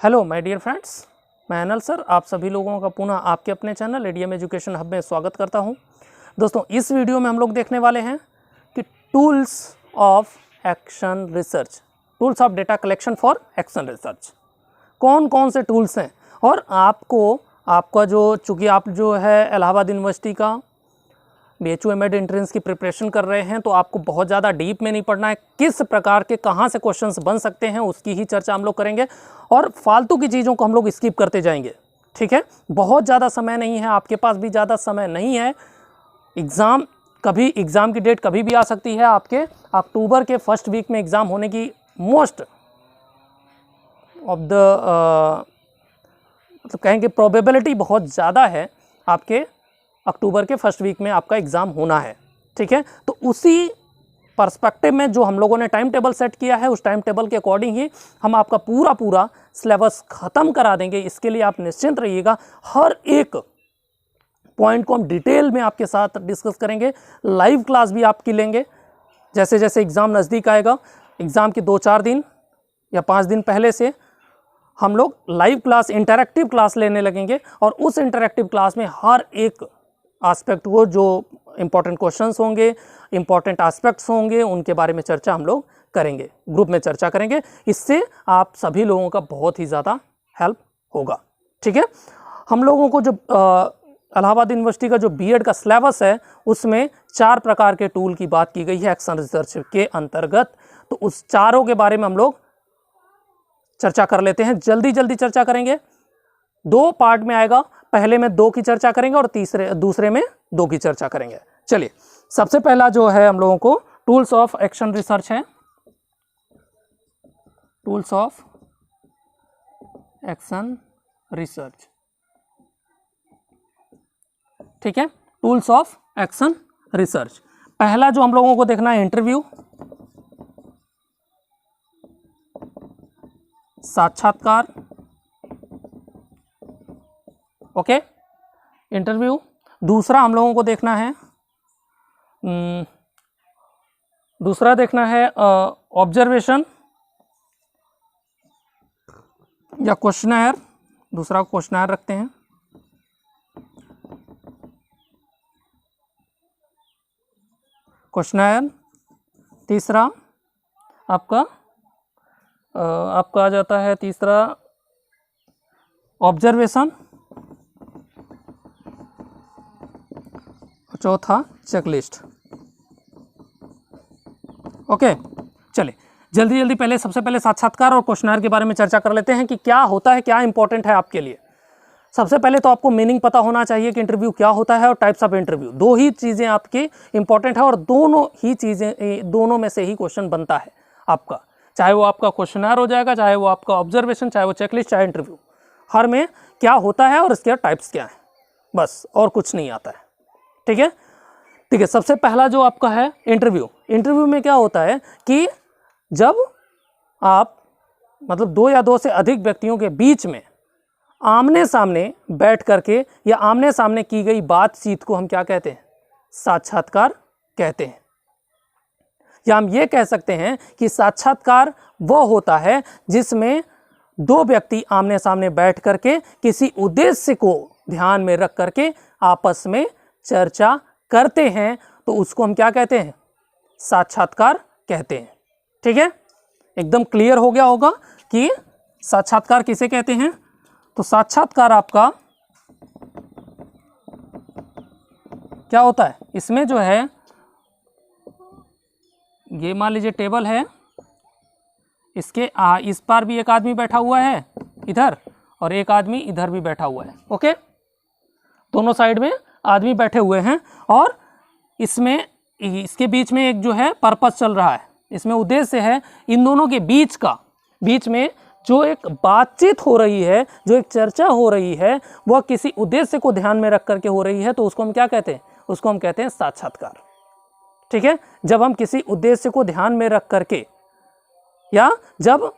Hello my dear friends, मैं Anil sir आप सभी लोगों का पुनः आपके अपने चैनल एडीएम एजुकेशन हब में स्वागत करता हूं। दोस्तों, इस वीडियो में हम लोग देखने वाले हैं कि tools of action research, tools of data collection for action research, कौन कौन से टूल्स हैं। और आपका चूँकि आप जो है इलाहाबाद यूनिवर्सिटी का BHU एमएड एंट्रेंस की प्रिपरेशन कर रहे हैं, तो आपको बहुत ज़्यादा डीप में नहीं पढ़ना है। किस प्रकार के कहाँ से क्वेश्चंस बन सकते हैं उसकी ही चर्चा हम लोग करेंगे और फालतू की चीज़ों को हम लोग स्किप करते जाएंगे। ठीक है, बहुत ज़्यादा समय नहीं है, आपके पास भी ज़्यादा समय नहीं है। एग्ज़ाम की डेट कभी भी आ सकती है। आपके अक्टूबर के फर्स्ट वीक में एग्ज़ाम होने की मतलब कहेंगे प्रोबेबिलिटी बहुत ज़्यादा है। आपके अक्टूबर के फर्स्ट वीक में आपका एग्ज़ाम होना है। ठीक है, तो उसी पर्सपेक्टिव में जो हम लोगों ने टाइम टेबल सेट किया है, उस टाइम टेबल के अकॉर्डिंग ही हम आपका पूरा सिलेबस ख़त्म करा देंगे। इसके लिए आप निश्चिंत रहिएगा। हर एक पॉइंट को हम डिटेल में आपके साथ डिस्कस करेंगे। लाइव क्लास भी आपकी लेंगे। जैसे जैसे एग्ज़ाम नज़दीक आएगा, एग्ज़ाम के 2-4 दिन या 5 दिन पहले से हम लोग लाइव क्लास, इंटरैक्टिव क्लास लेने लगेंगे और उस इंटरैक्टिव क्लास में हर एक एस्पेक्ट को, जो इम्पॉर्टेंट क्वेश्चंस होंगे, इम्पॉर्टेंट एस्पेक्ट्स होंगे, उनके बारे में चर्चा हम लोग करेंगे, ग्रुप में चर्चा करेंगे। इससे आप सभी लोगों का बहुत ही ज़्यादा हेल्प होगा। ठीक है, हम लोगों को जो इलाहाबाद यूनिवर्सिटी का जो बीएड का सिलेबस है, उसमें 4 प्रकार के टूल की बात की गई है एक्शन रिसर्च के अंतर्गत। तो उस चारों के बारे में हम लोग चर्चा कर लेते हैं। जल्दी चर्चा करेंगे। 2 पार्ट में आएगा। पहले में 2 की चर्चा करेंगे और दूसरे में 2 की चर्चा करेंगे। चलिए, सबसे पहला जो है हम लोगों को टूल्स ऑफ एक्शन रिसर्च है। Tools of action research. ठीक है, टूल्स ऑफ एक्शन रिसर्च। पहला जो हम लोगों को देखना है, इंटरव्यू, साक्षात्कार। Okay, interview. दूसरा हम लोगों को देखना है ऑब्जर्वेशन या क्वेश्चनर। दूसरा क्वेश्चनर रखते हैं। क्वेश्चनर। तीसरा आपका आ जाता है तीसरा ऑब्जर्वेशन। चौथा चेकलिस्ट। ओके, चलिए जल्दी पहले सबसे पहले साक्षात्कार और क्वेश्चनर के बारे में चर्चा कर लेते हैं कि क्या होता है, क्या इंपॉर्टेंट है आपके लिए। सबसे पहले तो आपको मीनिंग पता होना चाहिए कि इंटरव्यू क्या होता है और टाइप्स ऑफ इंटरव्यू। 2 ही चीज़ें आपकी इंपॉर्टेंट है और दोनों में से ही क्वेश्चन बनता है आपका। चाहे वो आपका क्वेश्चनर हो जाएगा, चाहे वो आपका ऑब्जर्वेशन, चाहे वो चेकलिस्ट, चाहे इंटरव्यू। हर में क्या होता है और इसके टाइप्स क्या हैं, बस, और कुछ नहीं आता है। ठीक है, सबसे पहला जो आपका है इंटरव्यू। इंटरव्यू में क्या होता है कि जब आप 2 या 2 से अधिक व्यक्तियों के बीच में आमने सामने बैठ करके या आमने सामने की गई बातचीत को हम क्या कहते हैं? साक्षात्कार कहते हैं। या हम ये कह सकते हैं कि साक्षात्कार वो होता है जिसमें 2 व्यक्ति आमने सामने बैठ करके किसी उद्देश्य को ध्यान में रख करके आपस में चर्चा करते हैं, तो उसको हम क्या कहते हैं? साक्षात्कार कहते हैं। ठीक है, एकदम क्लियर हो गया होगा कि साक्षात्कार किसे कहते हैं। तो साक्षात्कार आपका क्या होता है, इसमें जो है, ये मान लीजिए टेबल है, इसके इस पार भी एक आदमी बैठा हुआ है इधर, और एक आदमी इधर भी बैठा हुआ है। ओके, दोनों साइड में आदमी बैठे हुए हैं और इसके बीच में एक जो है पर्पस चल रहा है। इसमें उद्देश्य है इन दोनों के बीच में जो एक बातचीत हो रही है, जो एक चर्चा हो रही है, वह किसी उद्देश्य को ध्यान में रख करके हो रही है, तो उसको हम क्या कहते हैं? उसको हम कहते हैं साक्षात्कार। ठीक है, जब हम किसी उद्देश्य को ध्यान में रख करके या जब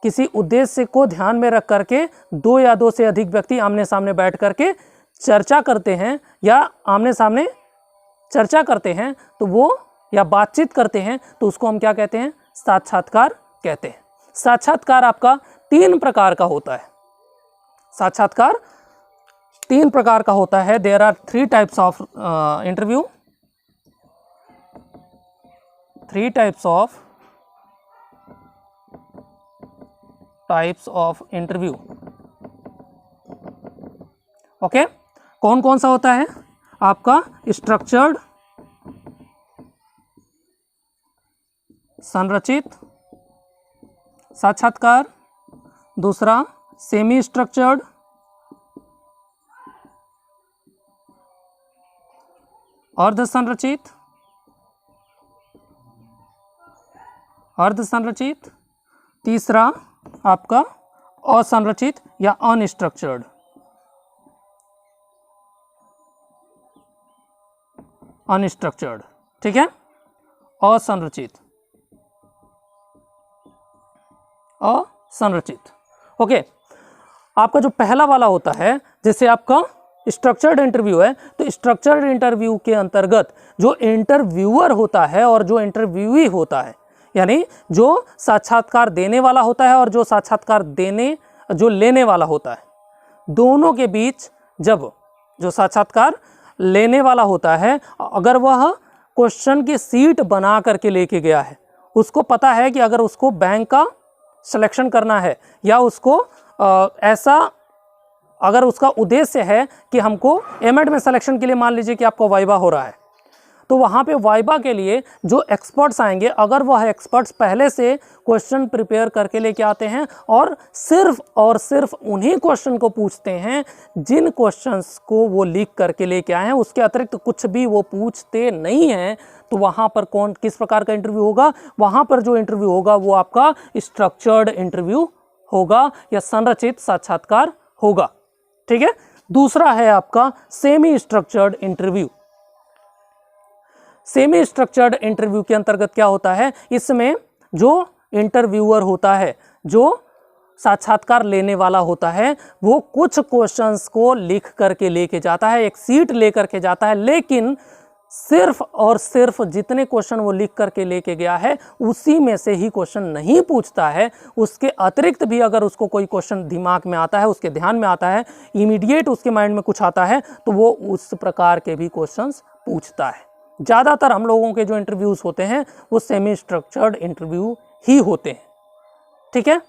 किसी उद्देश्य को ध्यान में रख करके 2 या 2 से अधिक व्यक्ति आमने सामने बैठ करके चर्चा करते हैं या आमने सामने चर्चा करते हैं, तो वो या बातचीत करते हैं, तो उसको हम क्या कहते हैं? साक्षात्कार कहते हैं। साक्षात्कार आपका 3 प्रकार का होता है। साक्षात्कार 3 प्रकार का होता है। There are 3 types of interview, 3 types of interview. Okay, कौन कौन सा होता है आपका? स्ट्रक्चर्ड, संरचित साक्षात्कार, दूसरा सेमी स्ट्रक्चर्ड, अर्ध संरचित, तीसरा आपका असंरचित या अनस्ट्रक्चर्ड। ठीक है, असंरचित। ओके, आपका जो पहला वाला होता है, जैसे आपका स्ट्रक्चर्ड इंटरव्यू है, तो स्ट्रक्चर्ड इंटरव्यू के अंतर्गत जो इंटरव्यूअर होता है और जो इंटरव्यूई होता है, यानी जो साक्षात्कार देने वाला होता है और जो साक्षात्कार लेने वाला होता है, दोनों के बीच जब जो साक्षात्कार लेने वाला होता है, अगर वह क्वेश्चन की सीट बना करके लेके गया है, उसको पता है कि अगर उसको बैंक का सिलेक्शन करना है या उसको ऐसा अगर उसका उद्देश्य है कि हमको एमएड में सिलेक्शन के लिए मान लीजिए कि आपको वाइवा हो रहा है, तो वहाँ पे वाइवा के लिए जो एक्सपर्ट्स आएंगे, अगर वह एक्सपर्ट्स पहले से क्वेश्चन प्रिपेयर करके लेके आते हैं और सिर्फ उन्हीं क्वेश्चन को पूछते हैं जिन क्वेश्चंस को वो लीक करके लेके आए हैं, उसके अतिरिक्त कुछ भी वो पूछते नहीं हैं, तो वहाँ पर किस प्रकार का इंटरव्यू होगा? वहाँ पर जो इंटरव्यू होगा वो आपका स्ट्रक्चर्ड इंटरव्यू होगा या संरचित साक्षात्कार होगा। ठीक है, दूसरा है आपका semi structured interview. Semi structured interview के अंतर्गत क्या होता है? इसमें जो इंटरव्यूअर होता है, जो साक्षात्कार लेने वाला होता है, वो कुछ क्वेश्चंस को लिख करके लेके जाता है, एक सीट लेकर के जाता है, लेकिन सिर्फ और सिर्फ जितने क्वेश्चन वो लिख करके लेके गया है उसी में से ही क्वेश्चन नहीं पूछता है। उसके अतिरिक्त भी अगर उसको कोई क्वेश्चन दिमाग में आता है, उसके ध्यान में आता है, इमीडिएट उसके माइंड में कुछ आता है, तो वो उस प्रकार के भी क्वेश्चंस पूछता है। ज़्यादातर हम लोगों के जो इंटरव्यूज़ होते हैं वो सेमी स्ट्रक्चर्ड इंटरव्यू ही होते हैं। ठीक है,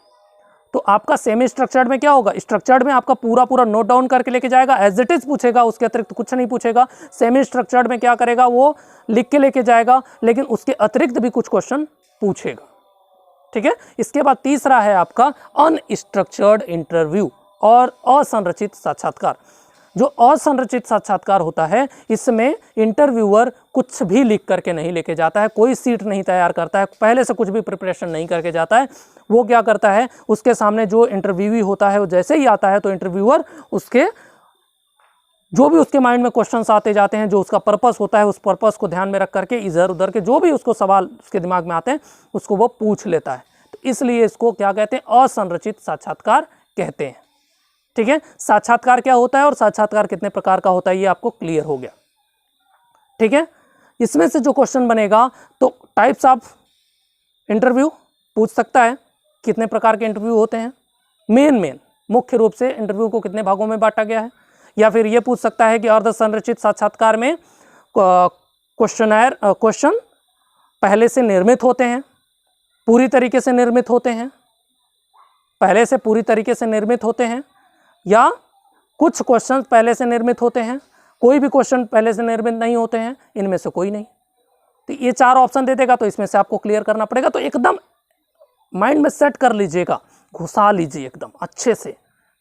तो आपका सेमी स्ट्रक्चर्ड में क्या होगा? स्ट्रक्चर्ड में आपका पूरा नोट डाउन करके लेके जाएगा, एज इट इज पूछेगा, उसके अतिरिक्त कुछ नहीं पूछेगा। सेमी स्ट्रक्चर्ड में क्या करेगा? वो लिख के लेके जाएगा, लेकिन उसके अतिरिक्त भी कुछ क्वेश्चन पूछेगा। ठीक है, इसके बाद तीसरा है आपका अनस्ट्रक्चर्ड इंटरव्यू और असंरचित साक्षात्कार। जो असंरचित साक्षात्कार होता है, इसमें इंटरव्यूअर कुछ भी लिख करके नहीं लेके जाता है, कोई सीट नहीं तैयार करता है, पहले से कुछ भी प्रिपरेशन नहीं करके जाता है। वो क्या करता है? उसके सामने जो इंटरव्यूई होता है वो जैसे ही आता है तो इंटरव्यूअर उसके जो भी उसके माइंड में क्वेश्चंस आते जाते हैं, जो उसका पर्पस होता है, उस पर्पस को ध्यान में रख करके इधर उधर के जो भी उसको सवाल उसके दिमाग में आते हैं उसको वो पूछ लेता है। तो इसलिए इसको क्या कहते हैं? असंरचित साक्षात्कार कहते हैं। ठीक है, साक्षात्कार क्या होता है और साक्षात्कार कितने प्रकार का होता है ये आपको क्लियर हो गया। ठीक है, इसमें से जो क्वेश्चन बनेगा तो टाइप्स ऑफ इंटरव्यू पूछ सकता है, कितने प्रकार के इंटरव्यू होते हैं, मेन मुख्य रूप से इंटरव्यू को कितने भागों में बांटा गया है, या फिर ये पूछ सकता है कि अर्ध संरचित साक्षात्कार में क्वेश्चन पहले से निर्मित होते हैं, पूरी तरीके से निर्मित होते हैं, पहले से पूरी तरीके से निर्मित होते हैं, या कुछ क्वेश्चन पहले से निर्मित होते हैं, कोई भी क्वेश्चन पहले से निर्मित नहीं होते हैं, इनमें से कोई नहीं। तो ये 4 ऑप्शन दे देगा, तो इसमें से आपको क्लियर करना पड़ेगा। तो एकदम माइंड में सेट कर लीजिएगा, घुसा लीजिए एकदम अच्छे से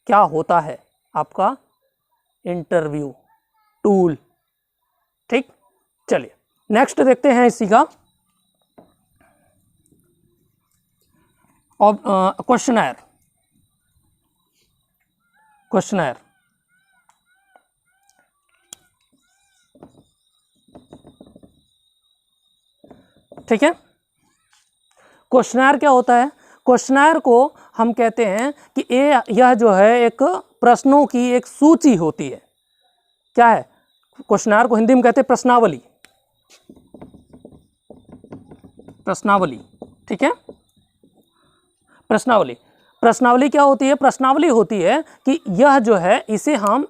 क्या होता है आपका इंटरव्यू टूल। ठीक, चलिए नेक्स्ट देखते हैं इसी का क्वेश्चनर। ठीक है, क्वेश्चनर क्या होता है? क्वेश्चनर को हम कहते हैं कि यह जो है एक प्रश्नों की एक सूची होती है। क्या है? क्वेश्चनर को हिंदी में कहते हैं प्रश्नावली। प्रश्नावली, ठीक है, प्रश्नावली क्या होती है? प्रश्नावली होती है कि यह जो है इसे हम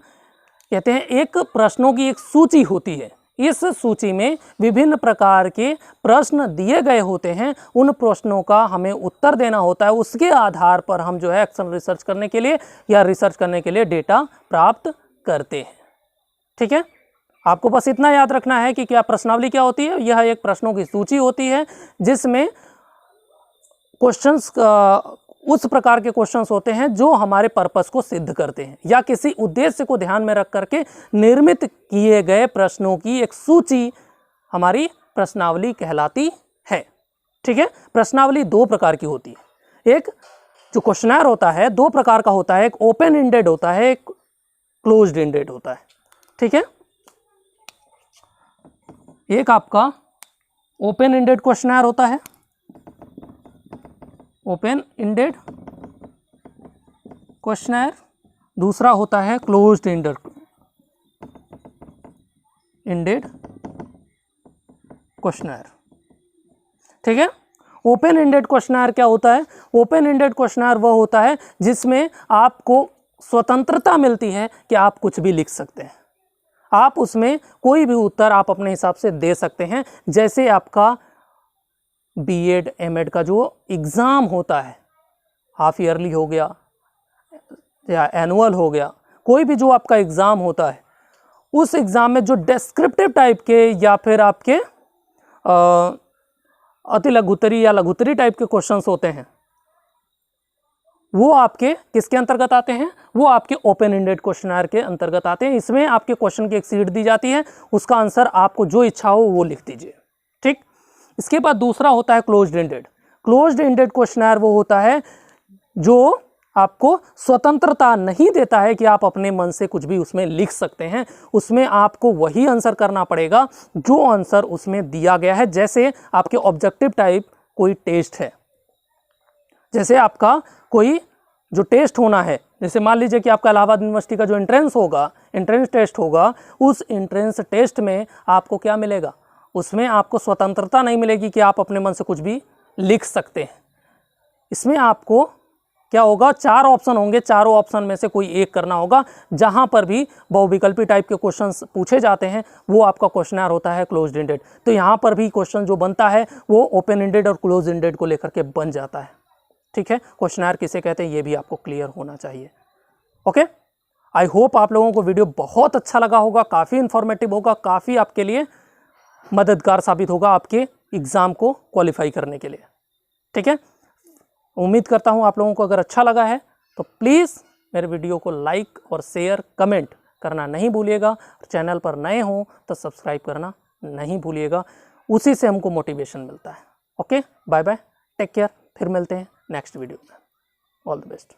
कहते हैं एक प्रश्नों की एक सूची होती है। इस सूची में विभिन्न प्रकार के प्रश्न दिए गए होते हैं, उन प्रश्नों का हमें उत्तर देना होता है, उसके आधार पर हम जो है एक्शन रिसर्च करने के लिए या रिसर्च करने के लिए डेटा प्राप्त करते हैं। ठीक है, आपको बस इतना याद रखना है कि क्या प्रश्नावली क्या होती है। यह एक प्रश्नों की सूची होती है जिसमें क्वेश्चंस उस प्रकार के क्वेश्चंस होते हैं जो हमारे पर्पस को सिद्ध करते हैं या किसी उद्देश्य को ध्यान में रख करके निर्मित किए गए प्रश्नों की एक सूची हमारी प्रश्नावली कहलाती है। ठीक है, प्रश्नावली दो प्रकार की होती है। एक जो क्वेश्चनर होता है दो प्रकार का होता है, एक ओपन एंडेड होता है, एक क्लोज्ड एंडेड होता है। ठीक है, एक आपका ओपन एंडेड क्वेश्चनर होता है, ओपन एंडेड क्वेश्चनर, दूसरा होता है क्लोज्ड एंडेड क्वेश्चनर। ठीक है, ओपन एंडेड क्वेश्चनर क्या होता है? ओपन एंडेड क्वेश्चनर वह होता है जिसमें आपको स्वतंत्रता मिलती है कि आप कुछ भी लिख सकते हैं, आप उसमें कोई भी उत्तर आप अपने हिसाब से दे सकते हैं। जैसे आपका बीएड एमएड का जो एग्ज़ाम होता है, हाफ ईयरली हो गया या एनुअल हो गया, कोई भी जो आपका एग्ज़ाम होता है, उस एग्ज़ाम में जो डेस्क्रिप्टिव टाइप के या फिर आपके अति लघुत्तरी या लघुत्तरी टाइप के क्वेश्चंस होते हैं, वो आपके किसके अंतर्गत आते हैं? वो आपके ओपन एंडेड क्वेश्चनर के अंतर्गत आते हैं। इसमें आपके क्वेश्चन की एक सीट दी जाती है, उसका आंसर आपको जो इच्छा हो वो लिख दीजिए। ठीक, इसके बाद दूसरा होता है closed ended. Closed ended questionnaire वो होता है जो आपको स्वतंत्रता नहीं देता है कि आप अपने मन से कुछ भी उसमें लिख सकते हैं, उसमें आपको वही आंसर करना पड़ेगा जो आंसर उसमें दिया गया है। जैसे आपके ऑब्जेक्टिव टाइप कोई टेस्ट है, जैसे आपका कोई जो टेस्ट होना है, जैसे मान लीजिए कि आपका इलाहाबाद यूनिवर्सिटी का जो एंट्रेंस होगा, एंट्रेंस टेस्ट होगा, उस एंट्रेंस टेस्ट में आपको क्या मिलेगा? उसमें आपको स्वतंत्रता नहीं मिलेगी कि आप अपने मन से कुछ भी लिख सकते हैं। इसमें आपको क्या होगा? चार ऑप्शन होंगे, चारों ऑप्शन में से कोई एक करना होगा। जहां पर भी बहुविकल्पी टाइप के क्वेश्चंस पूछे जाते हैं वो आपका क्वेश्चनर होता है क्लोज्ड एंडेड। तो यहां पर भी क्वेश्चन जो बनता है वो ओपन एंडेड और क्लोज एंडेड को लेकर के बन जाता है। ठीक है, क्वेश्चनर किसे कहते हैं ये भी आपको क्लियर होना चाहिए। ओके, आई होप आप लोगों को वीडियो बहुत अच्छा लगा होगा, काफ़ी इंफॉर्मेटिव होगा, काफ़ी आपके लिए मददगार साबित होगा आपके एग्ज़ाम को क्वालिफाई करने के लिए। ठीक है, उम्मीद करता हूँ आप लोगों को अगर अच्छा लगा है तो प्लीज़ मेरे वीडियो को लाइक और शेयर कमेंट करना नहीं भूलिएगा। चैनल पर नए हों तो सब्सक्राइब करना नहीं भूलिएगा, उसी से हमको मोटिवेशन मिलता है। Okay, bye bye, take care, फिर मिलते हैं नेक्स्ट वीडियो में। All the best.